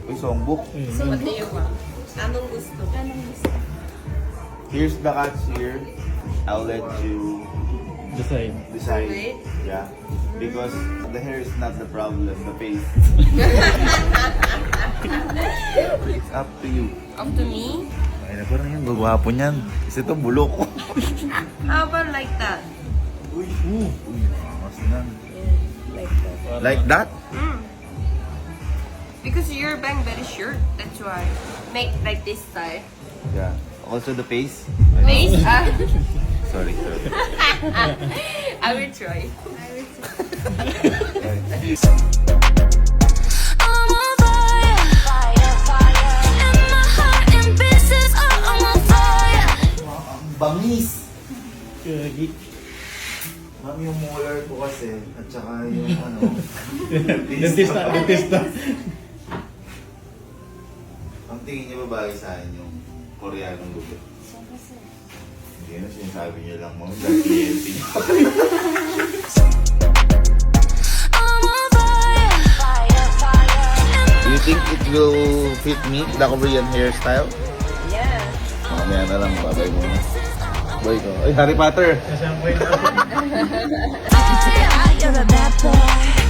Uy, songbok. What do you want? Anong gusto? Here's the catch here. I'll let you Decide. decide. Wait. Yeah. Because the hair is not the problem, the face. It's up to you. Up to me? Ay, na parang yung gagwapo niyan. Kasi ito bulok. How about like that? Uy, mas nan. Like that. Like that? Because your bang very short. That's why. Make like this side. Yeah. Also the face. Face? Sorry. I will try. I'm on fire, fire, fire. And my heart in pieces, oh, I'm on fire. Bangis! Kagi. Ma'am, yung molar ko kasi, at saka yung ano, Dentista. ang tingin niyo ba bagay sa akin yung Koreanong gupit? Hindi na sinasabi niyo lang, ma'am, dahil cliente niyo. I'm on fire, fire, fire. Do you think it will fit me, the Korean hairstyle? Yeah. Mamaya na lang, babay mo na. Boy ko. Ay, Harry Potter! You're a bad boy.